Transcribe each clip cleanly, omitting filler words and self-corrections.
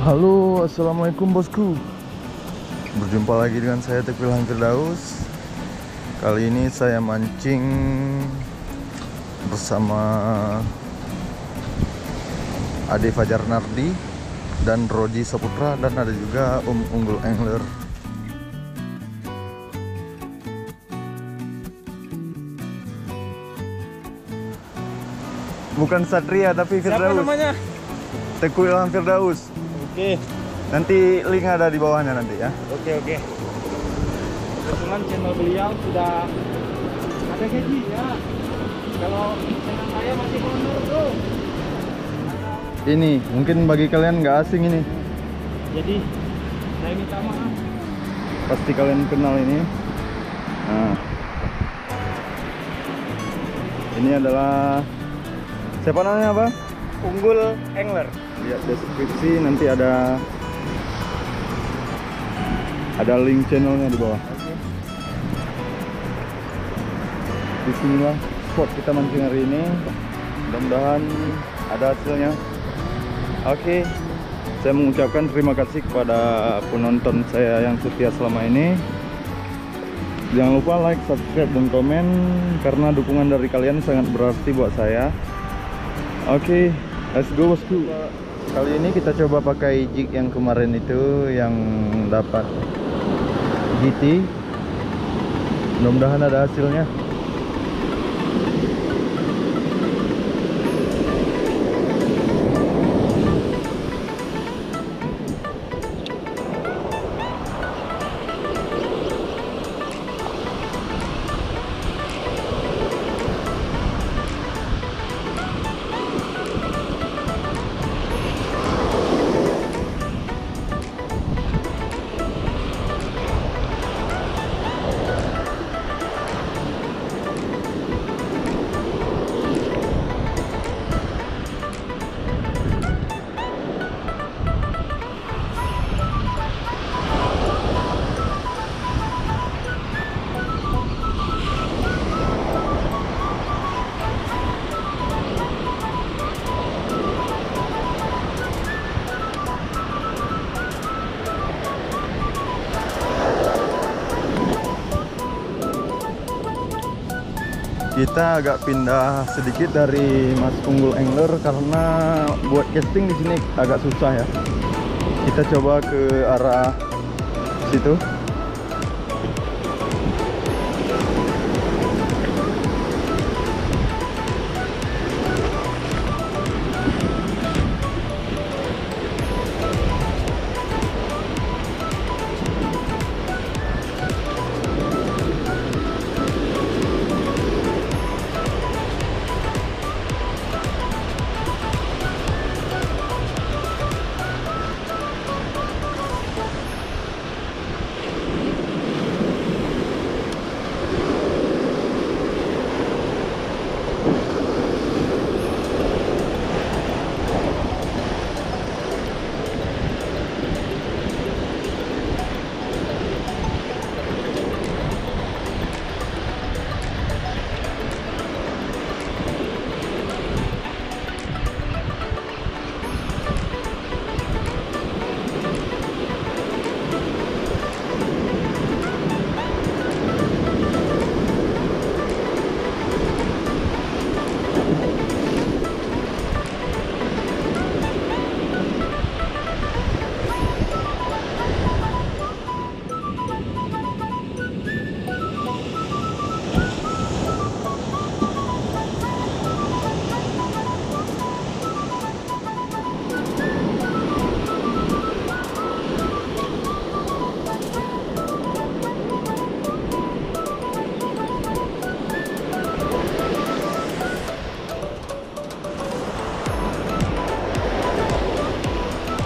Halo, assalamualaikum bosku. Berjumpa lagi dengan saya Teguh Ilham Firdaus. Kali ini saya mancing bersama Ade Fajar Nardi dan Roji Saputra, dan ada juga Unggul Angler. Bukan Satria tapi Firdaus. Siapa namanya? Teguh Ilham Firdaus. Oke. Nanti link ada di bawahnya nanti ya. Oke. Kebetulan channel beliau sudah ada gajinya. Kalau channel saya masih honor bro. Ini mungkin bagi kalian nggak asing ini. Jadi saya minta maaf. Pasti kalian kenal ini. Nah, ini adalah, siapa namanya apa? Unggul Angler. Lihat deskripsi, nanti ada link channelnya di bawah. Oke. Disinilah spot kita mancing hari ini. Mudah-mudahan ada hasilnya. Oke, saya mengucapkan terima kasih kepada penonton saya yang setia selama ini. Jangan lupa like, subscribe, dan komen, karena dukungan dari kalian sangat berarti buat saya. Oke, let's go bosku. Kali ini kita coba pakai jig yang kemarin itu, yang dapat GT. Mudah-mudahan ada hasilnya. Kita agak pindah sedikit dari Mas Unggul Angler karena buat casting di sini agak susah ya. Kita coba ke arah situ.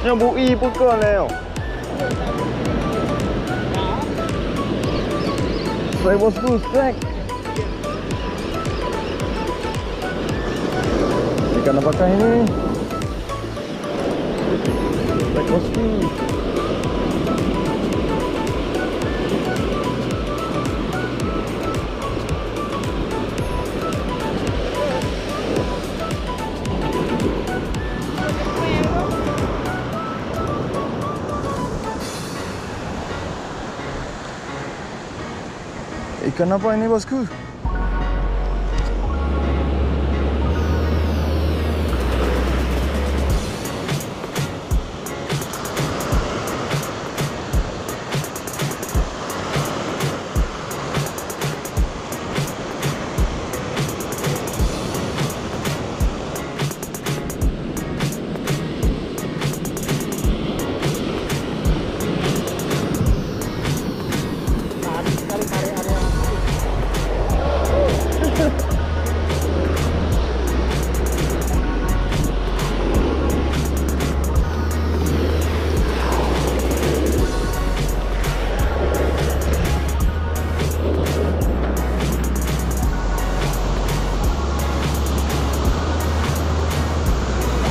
Yang bui bukan Leo. Saya bosku, strike. Ikan apakah ini? Strike bosku. Ikan apa ini bosku? Sekali tarik area.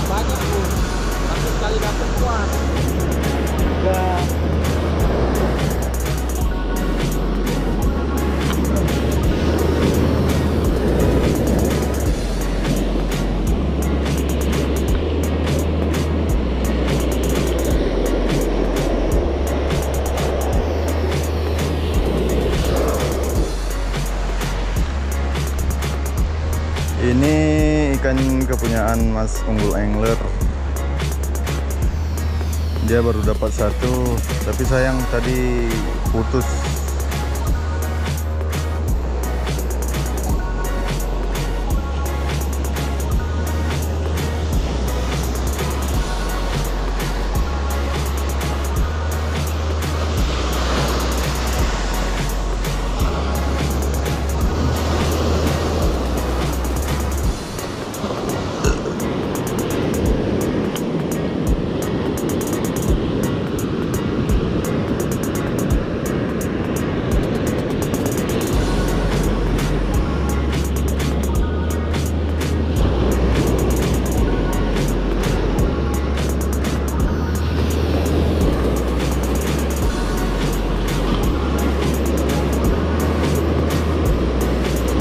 Banyak tuh. Satu sekali dapat kuat. Enggak. Ini ikan kepunyaan Mas Unggul Angler. Dia baru dapat satu, tapi sayang tadi putus.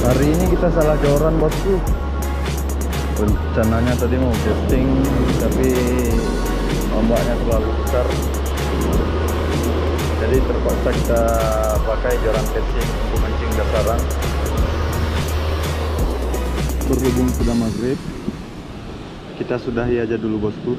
Hari ini kita salah joran bosku. Rencananya tadi mau casting, tapi ombaknya terlalu besar, jadi terpaksa kita pakai joran casting untuk mancing dasaran. Berhubung sudah maghrib, kita sudahi aja dulu bosku.